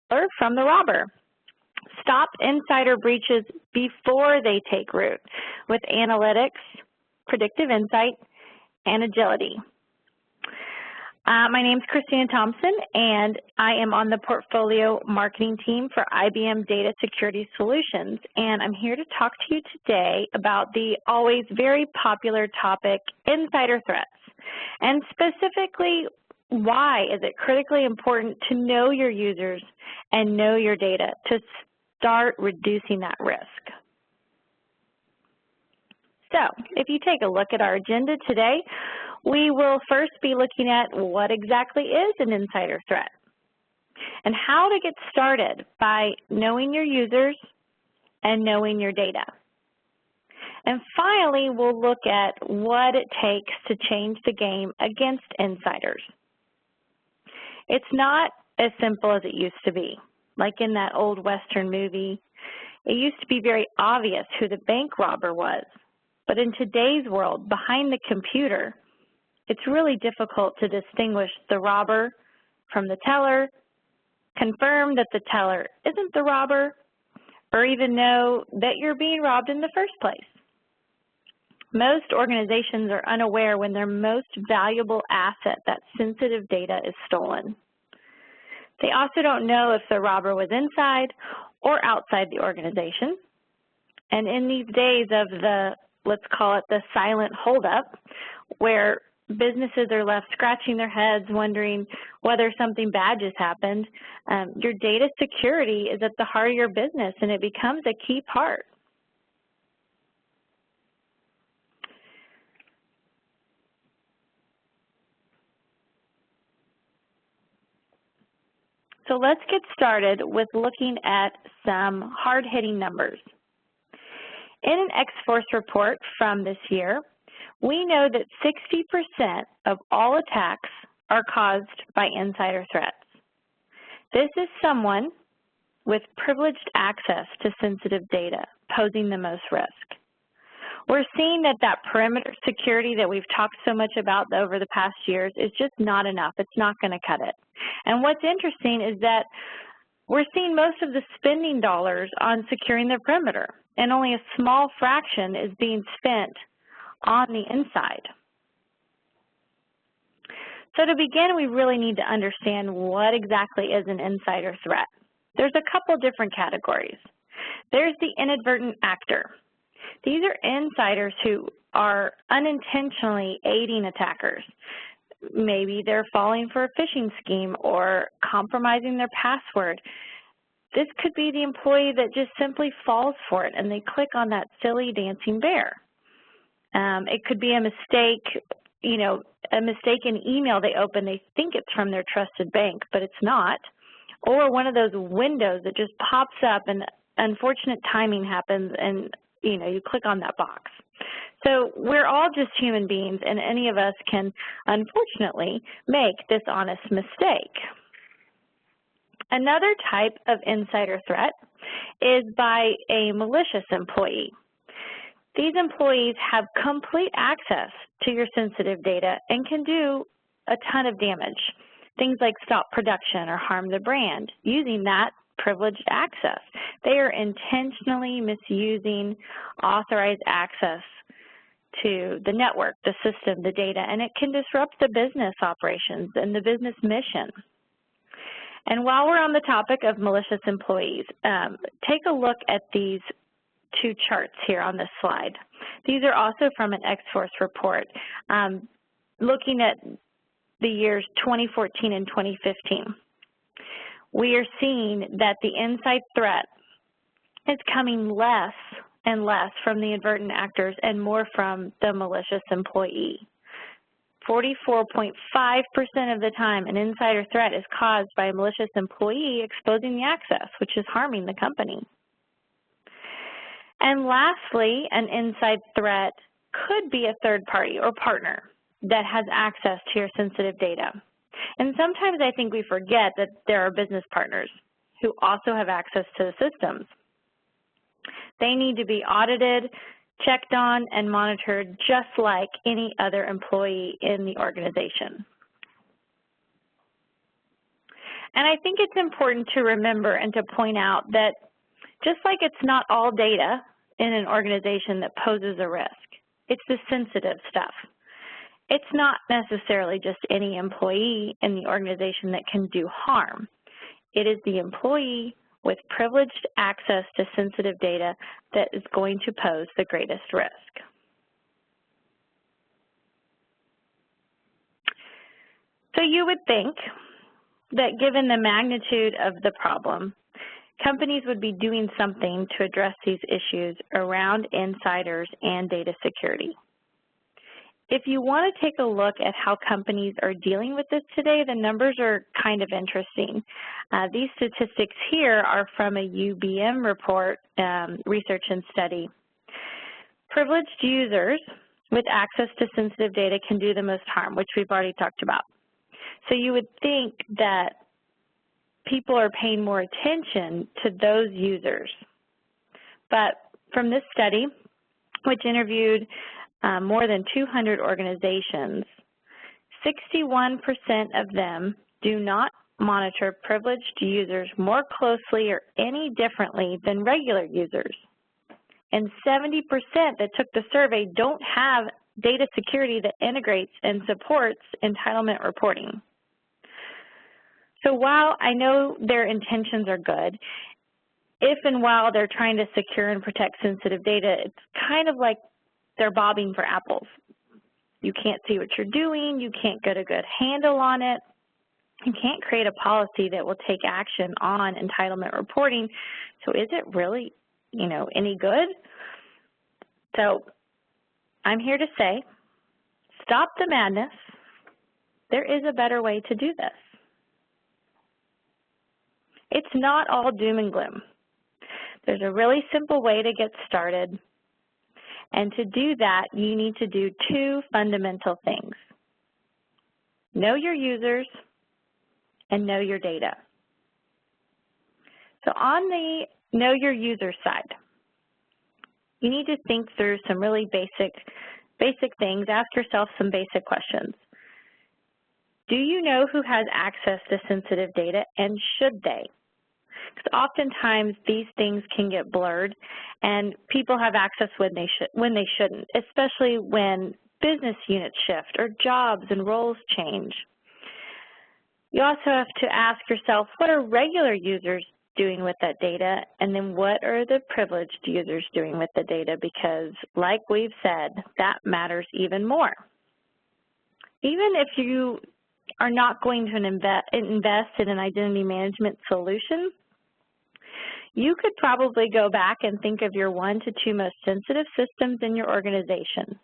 from the robber. Stop insider breaches before they take root with analytics, predictive insight, and agility. My name is Christina Thompson, and I am on the portfolio marketing team for IBM Data Security Solutions, and I'm here to talk to you today about the always very popular topic, insider threats, and specifically, why is it critically important to know your users and know your data to start reducing that risk? So, if you take a look at our agenda today, we will first be looking at what exactly is an insider threat and how to get started by knowing your users and knowing your data. And finally, we'll look at what it takes to change the game against insiders. It's not as simple as it used to be. Like in that old Western movie, it used to be very obvious who the bank robber was. But in today's world, behind the computer, it's really difficult to distinguish the robber from the teller, confirm that the teller isn't the robber, or even know that you're being robbed in the first place. Most organizations are unaware when their most valuable asset, that sensitive data, is stolen. They also don't know if the robber was inside or outside the organization. And in these days of the, let's call it the silent holdup, where businesses are left scratching their heads wondering whether something bad just happened, your data security is at the heart of your business, and it becomes a key part. So let's get started with looking at some hard-hitting numbers. In an X-Force report from this year, we know that 60% of all attacks are caused by insider threats. This is someone with privileged access to sensitive data posing the most risk. We're seeing that perimeter security that we've talked so much about over the past years is just not enough. It's not going to cut it. And what's interesting is that we're seeing most of the spending dollars on securing the perimeter, and only a small fraction is being spent on the inside. So to begin, we really need to understand what exactly is an insider threat. There's a couple different categories. There's the inadvertent actor. These are insiders who are unintentionally aiding attackers. Maybe they're falling for a phishing scheme or compromising their password. This could be the employee that just simply falls for it and they click on that silly dancing bear. It could be a mistake, a mistaken email they open. They think it's from their trusted bank, but it's not. Or one of those windows that just pops up and unfortunate timing happens and, you click on that box. So we're all just human beings, and any of us can, unfortunately, make this honest mistake. Another type of insider threat is by a malicious employee. These employees have complete access to your sensitive data and can do a ton of damage. Things like stop production or harm the brand using that privileged access. They are intentionally misusing authorized access to the network, the system, the data, and it can disrupt the business operations and the business mission. And while we're on the topic of malicious employees, take a look at these two charts here on this slide. These are also from an X-Force report looking at the years 2014 and 2015. We are seeing that the inside threat is coming less and less from the inadvertent actors and more from the malicious employee. 44.5% of the time, an insider threat is caused by a malicious employee exposing the access, which is harming the company. And lastly, an inside threat could be a third party or partner that has access to your sensitive data. And sometimes I think we forget that there are business partners who also have access to the systems. They need to be audited, checked on, and monitored just like any other employee in the organization. And I think it's important to remember and to point out that just like it's not all data in an organization that poses a risk, it's the sensitive stuff. It's not necessarily just any employee in the organization that can do harm. It is the employee with privileged access to sensitive data that is going to pose the greatest risk. So you would think that given the magnitude of the problem, companies would be doing something to address these issues around insiders and data security. If you want to take a look at how companies are dealing with this today, the numbers are kind of interesting. These statistics here are from a UBM report, research and study. Privileged users with access to sensitive data can do the most harm, which we've already talked about. So you would think that people are paying more attention to those users. But from this study, which interviewed more than 200 organizations, 61% of them do not monitor privileged users more closely or any differently than regular users. And 70% that took the survey don't have data security that integrates and supports entitlement reporting. So while I know their intentions are good, if and while they're trying to secure and protect sensitive data, it's kind of like they're bobbing for apples. You can't see what you're doing, you can't get a good handle on it, you can't create a policy that will take action on entitlement reporting. So is it really, any good? So I'm here to say, stop the madness. There is a better way to do this. It's not all doom and gloom. There's a really simple way to get started. And to do that, you need to do two fundamental things. Know your users and know your data. So on the know your user side, you need to think through some really basic things. Ask yourself some basic questions. Do you know who has access to sensitive data, and should they? Because oftentimes these things can get blurred, and people have access when they shouldn't, especially when business units shift or jobs and roles change. You also have to ask yourself, what are regular users doing with that data, and then what are the privileged users doing with the data? Because like we've said, that matters even more. Even if you are not going to invest in an identity management solution, you could probably go back and think of your 1 to 2 most sensitive systems in your organization.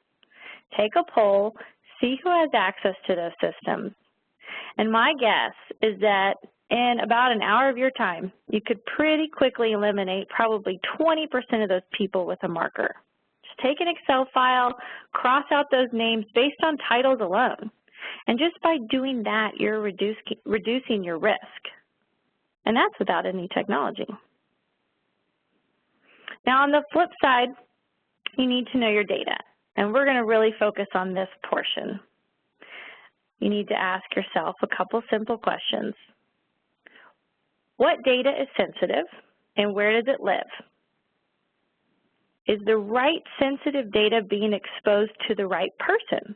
Take a poll, see who has access to those systems. And my guess is that in about an hour of your time, you could pretty quickly eliminate probably 20% of those people with a marker. Just take an Excel file, cross out those names based on titles alone. And just by doing that, you're reducing your risk. And that's without any technology. Now, on the flip side, you need to know your data. And we're going to really focus on this portion. You need to ask yourself a couple simple questions. What data is sensitive, and where does it live? Is the right sensitive data being exposed to the right person?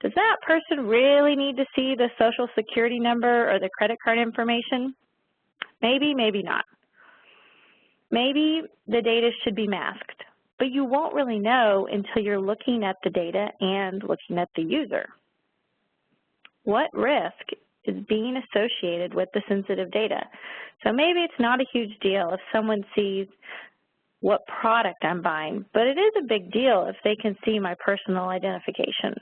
Does that person really need to see the social security number or the credit card information? Maybe, maybe not. Maybe the data should be masked, but you won't really know until you're looking at the data and looking at the user. What risk is being associated with the sensitive data? So maybe it's not a huge deal if someone sees what product I'm buying, but it is a big deal if they can see my personal identification.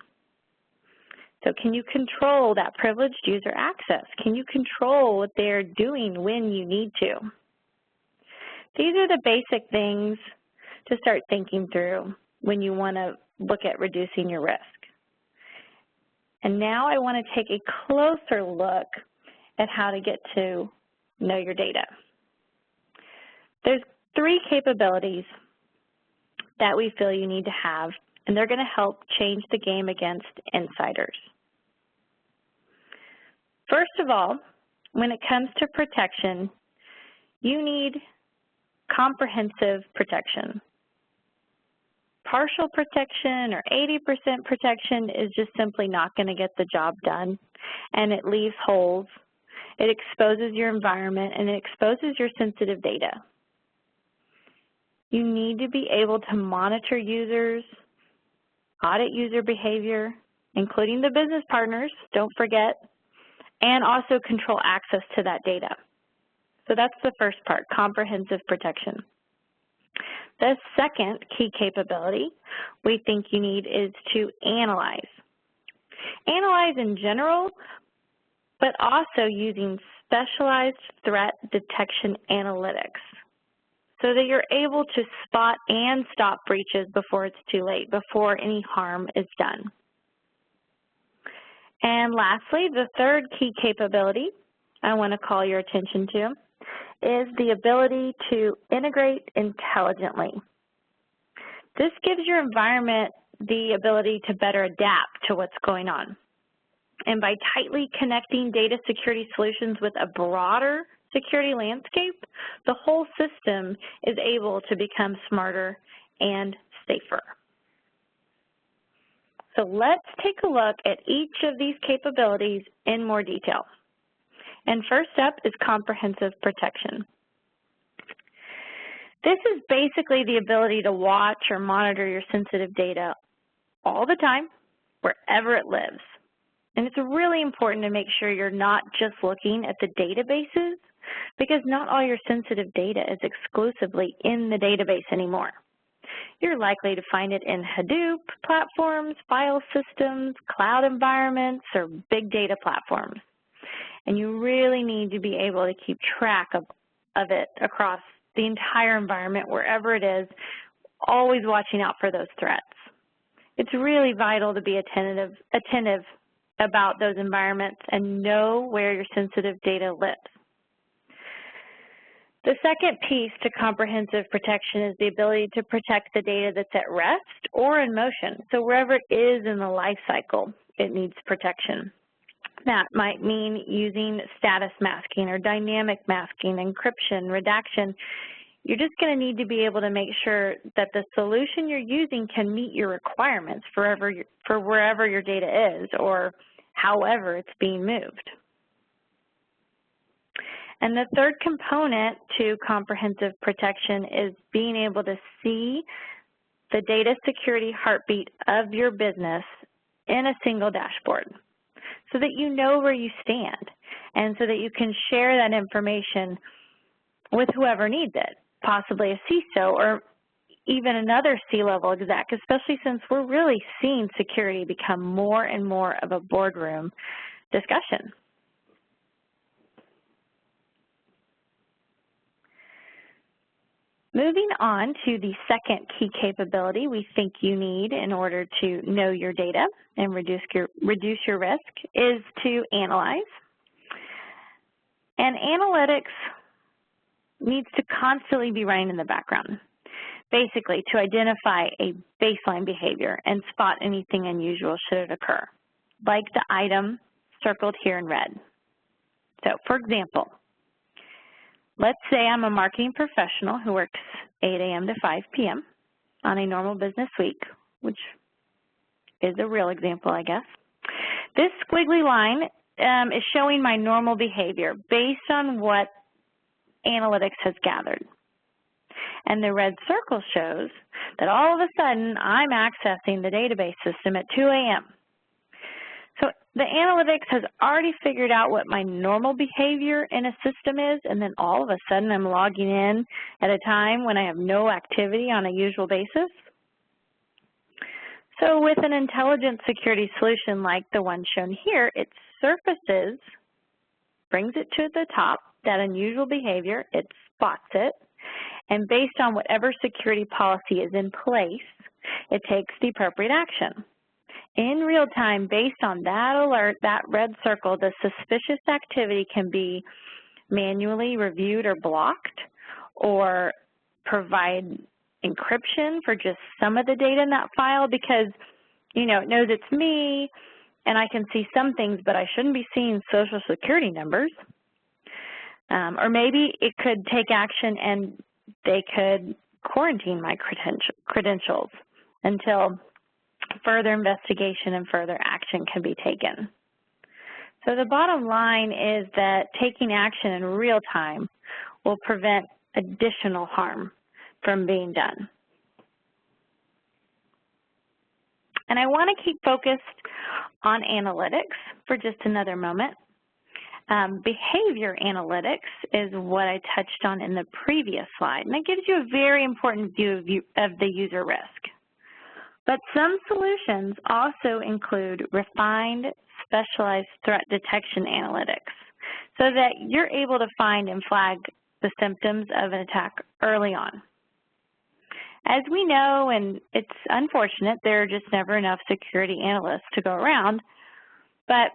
So can you control that privileged user access? Can you control what they're doing when you need to? These are the basic things to start thinking through when you want to look at reducing your risk. And now I want to take a closer look at how to get to know your data. There's 3 capabilities that we feel you need to have, and they're going to help change the game against insiders. First of all, when it comes to protection, you need comprehensive protection. Partial protection or 80% protection is just simply not going to get the job done, and it leaves holes. It exposes your environment, and it exposes your sensitive data. You need to be able to monitor users, audit user behavior, including the business partners, don't forget, and also control access to that data. So that's the first part, comprehensive protection. The second key capability we think you need is to analyze. Analyze in general, but also using specialized threat detection analytics so that you're able to spot and stop breaches before it's too late, before any harm is done. And lastly, the third key capability I want to call your attention to is the ability to integrate intelligently. This gives your environment the ability to better adapt to what's going on. And by tightly connecting data security solutions with a broader security landscape, the whole system is able to become smarter and safer. So let's take a look at each of these capabilities in more detail. And first up is comprehensive protection. This is basically the ability to watch or monitor your sensitive data all the time, wherever it lives. And it's really important to make sure you're not just looking at the databases, because not all your sensitive data is exclusively in the database anymore. You're likely to find it in Hadoop platforms, file systems, cloud environments, or big data platforms. And you really need to be able to keep track of it across the entire environment, wherever it is, always watching out for those threats. It's really vital to be attentive about those environments and know where your sensitive data lives. The second piece to comprehensive protection is the ability to protect the data that's at rest or in motion. So wherever it is in the life cycle, it needs protection. That might mean using status masking or dynamic masking, encryption, redaction. You're just going to need to be able to make sure that the solution you're using can meet your requirements for wherever your data is or however it's being moved. And the third component to comprehensive protection is being able to see the data security heartbeat of your business in a single dashboard so that you know where you stand and so that you can share that information with whoever needs it, possibly a CISO or even another C-level exec, especially since we're really seeing security become more and more of a boardroom discussion. Moving on to the second key capability we think you need in order to know your data and reduce your risk is to analyze. And analytics needs to constantly be running in the background, basically to identify a baseline behavior and spot anything unusual should it occur, like the item circled here in red. So, for example, let's say I'm a marketing professional who works 8 a.m. to 5 p.m. on a normal business week, which is a real example, I guess. This squiggly line is showing my normal behavior based on what analytics has gathered. And the red circle shows that all of a sudden I'm accessing the database system at 2 a.m. So the analytics has already figured out what my normal behavior in a system is, and then all of a sudden I'm logging in at a time when I have no activity on a usual basis. So with an intelligent security solution like the one shown here, it surfaces, brings it to the top, that unusual behavior, it spots it, and based on whatever security policy is in place, it takes the appropriate action. In real time, based on that alert, that red circle, the suspicious activity can be manually reviewed or blocked, or provide encryption for just some of the data in that file because, you know, it knows it's me and I can see some things, but I shouldn't be seeing social security numbers. Or maybe it could take action and they could quarantine my credentials until further investigation and further action can be taken. So the bottom line is that taking action in real time will prevent additional harm from being done. And I want to keep focused on analytics for just another moment. Behavior analytics is what I touched on in the previous slide, and it gives you a very important view of the user risk. But some solutions also include refined, specialized threat detection analytics so that you're able to find and flag the symptoms of an attack early on. As we know, and it's unfortunate, there are just never enough security analysts to go around, but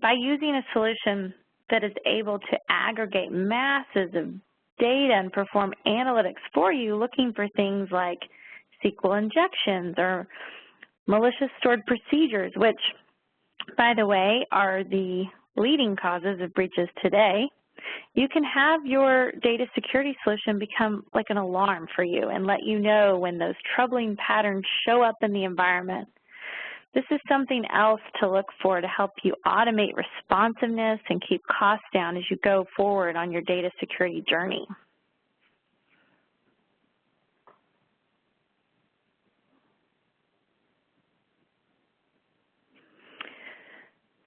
by using a solution that is able to aggregate masses of data and perform analytics for you, looking for things like SQL injections or malicious stored procedures, which, by the way, are the leading causes of breaches today, you can have your data security solution become like an alarm for you and let you know when those troubling patterns show up in the environment. This is something else to look for to help you automate responsiveness and keep costs down as you go forward on your data security journey.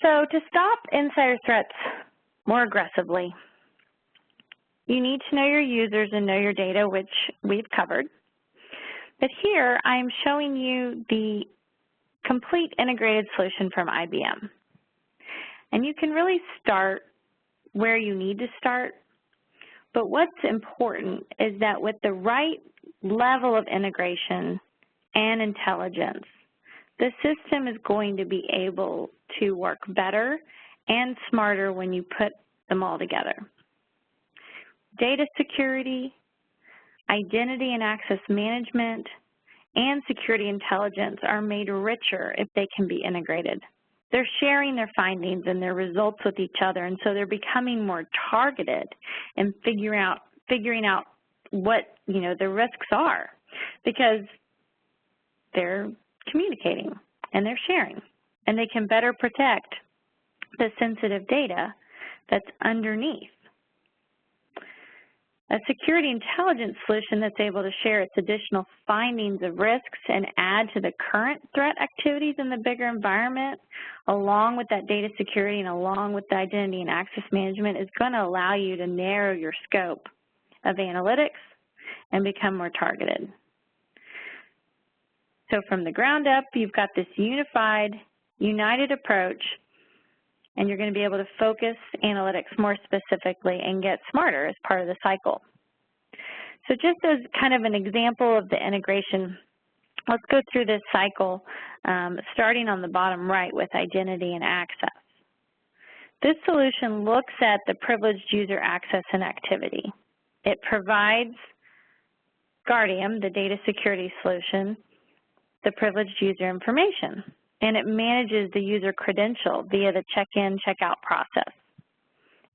So to stop insider threats more aggressively, you need to know your users and know your data, which we've covered. But here I'm showing you the complete integrated solution from IBM. And you can really start where you need to start, but what's important is that with the right level of integration and intelligence, the system is going to be able to work better and smarter when you put them all together. Data security, identity and access management, and security intelligence are made richer if they can be integrated. They're sharing their findings and their results with each other, and so they're becoming more targeted and figuring out what, the risks are, because they're communicating and they're sharing, and they can better protect the sensitive data that's underneath. A security intelligence solution that's able to share its additional findings of risks and add to the current threat activities in the bigger environment, along with that data security and along with the identity and access management, is going to allow you to narrow your scope of analytics and become more targeted. So from the ground up, you've got this united approach, and you're going to be able to focus analytics more specifically and get smarter as part of the cycle. So just as kind of an example of the integration, let's go through this cycle, starting on the bottom right with identity and access. This solution looks at the privileged user access and activity. It provides Guardium, the data security solution, the privileged user information, and it manages the user credential via the check-in, check-out process.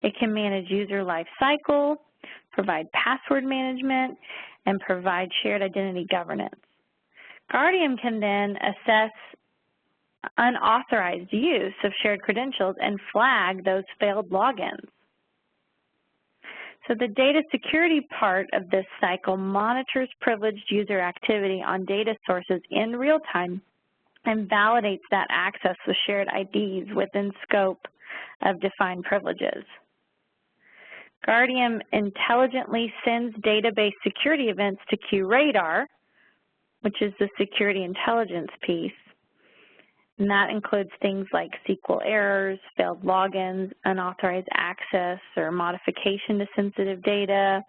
It can manage user life cycle, provide password management, and provide shared identity governance. Guardium can then assess unauthorized use of shared credentials and flag those failed logins. So the data security part of this cycle monitors privileged user activity on data sources in real time and validates that access with shared IDs within scope of defined privileges. Guardium intelligently sends database security events to QRadar, which is the security intelligence piece, and that includes things like SQL errors, failed logins, unauthorized access or modification to sensitive data,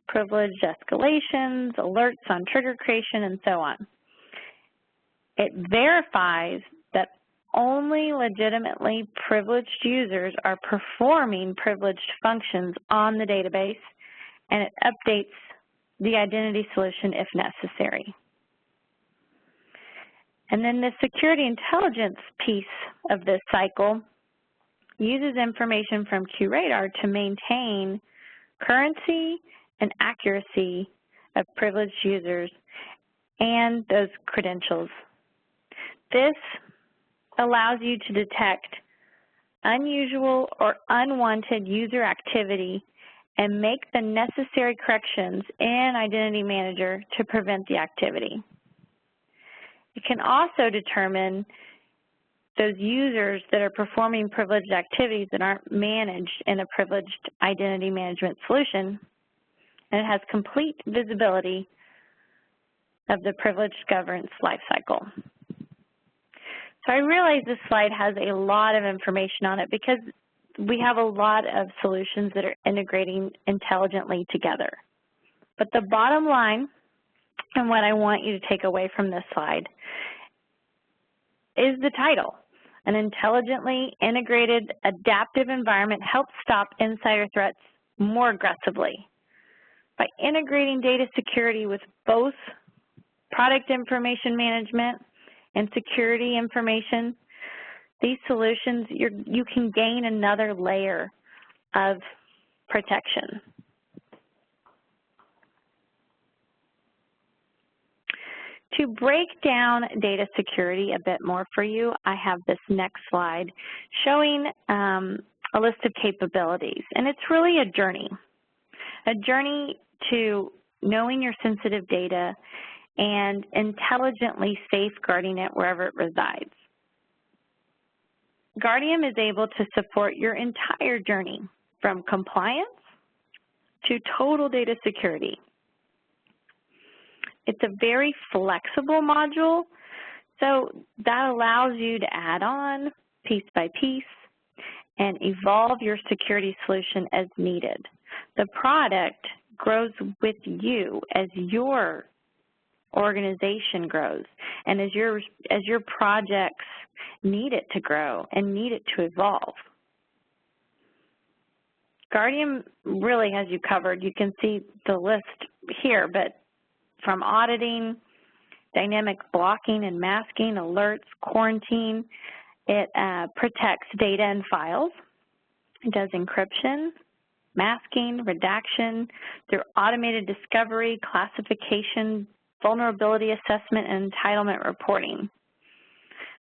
privileged escalations, alerts on trigger creation, and so on. It verifies that only legitimately privileged users are performing privileged functions on the database, and it updates the identity solution if necessary. And then the security intelligence piece of this cycle uses information from QRadar to maintain currency and accuracy of privileged users and those credentials. This allows you to detect unusual or unwanted user activity and make the necessary corrections in Identity Manager to prevent the activity. It can also determine those users that are performing privileged activities that aren't managed in a privileged identity management solution, and it has complete visibility of the privileged governance lifecycle. So I realize this slide has a lot of information on it because we have a lot of solutions that are integrating intelligently together. But the bottom line, and what I want you to take away from this slide, is the title. An intelligently integrated adaptive environment helps stop insider threats more aggressively. By integrating data security with both product information management and security information, these solutions, you can gain another layer of protection. To break down data security a bit more for you, I have this next slide showing a list of capabilities, and it's really a journey to knowing your sensitive data and intelligently safeguarding it wherever it resides. Guardium is able to support your entire journey from compliance to total data security. It's a very flexible module, so that allows you to add on piece by piece and evolve your security solution as needed. The product grows with you as your organization grows and as your projects need it to grow and need it to evolve. Guardium really has you covered. You can see the list here, but from auditing, dynamic blocking and masking, alerts, quarantine, it protects data and files. It does encryption, masking, redaction, through automated discovery, classification, vulnerability assessment, and entitlement reporting.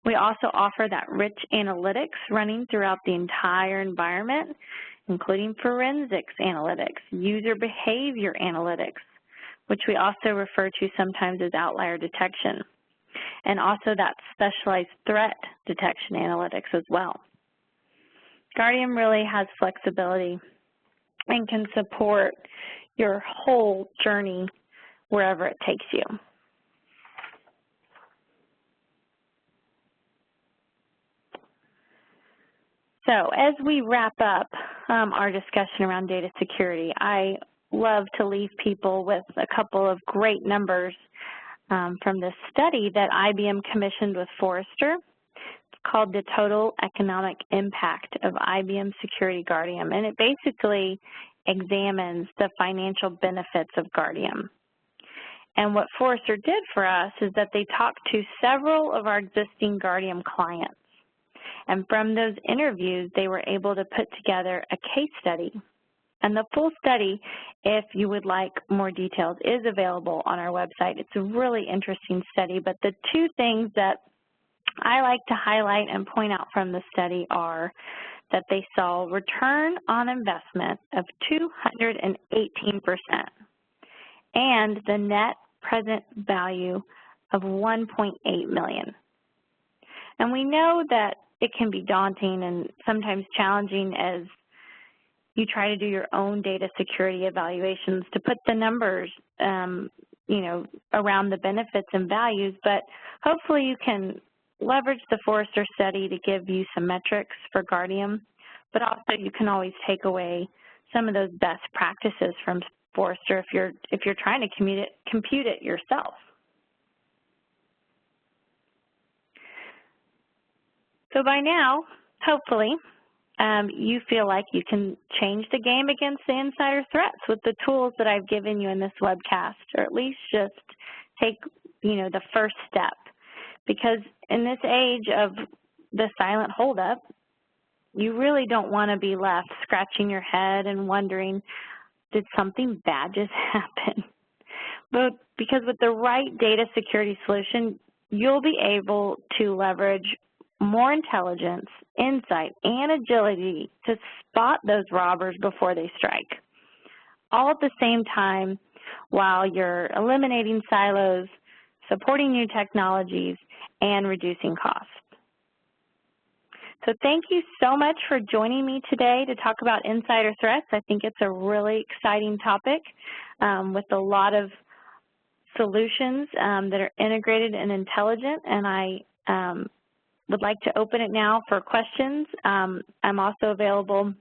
We also offer that rich analytics running throughout the entire environment, including forensics analytics, user behavior analytics, which we also refer to sometimes as outlier detection, and also that specialized threat detection analytics as well. Guardium really has flexibility and can support your whole journey wherever it takes you. So as we wrap up our discussion around data security, I love to leave people with a couple of great numbers from this study that IBM commissioned with Forrester. It's called the Total Economic Impact of IBM Security Guardium, and it basically examines the financial benefits of Guardium. And what Forrester did for us is that they talked to several of our existing Guardium clients. And from those interviews, they were able to put together a case study. And the full study, if you would like more details, is available on our website. It's a really interesting study, but the two things that I like to highlight and point out from the study are that they saw return on investment of 218% and the net present value of $1.8 million. And we know that it can be daunting and sometimes challenging as you try to do your own data security evaluations to put the numbers, you know, around the benefits and values, but hopefully you can leverage the Forrester study to give you some metrics for Guardium, but also you can always take away some of those best practices from Forrester if you're trying to compute it yourself. So by now, hopefully, you feel like you can change the game against the insider threats with the tools that I've given you in this webcast, or at least just take, you know, the first step. Because in this age of the silent holdup, you really don't want to be left scratching your head and wondering, did something bad just happen? But because with the right data security solution, you'll be able to leverage more intelligence, insight, and agility to spot those robbers before they strike, all at the same time while you're eliminating silos, supporting new technologies, and reducing costs. So thank you so much for joining me today to talk about insider threats. I think it's a really exciting topic with a lot of solutions that are integrated and intelligent, and I would like to open it now for questions. I'm also available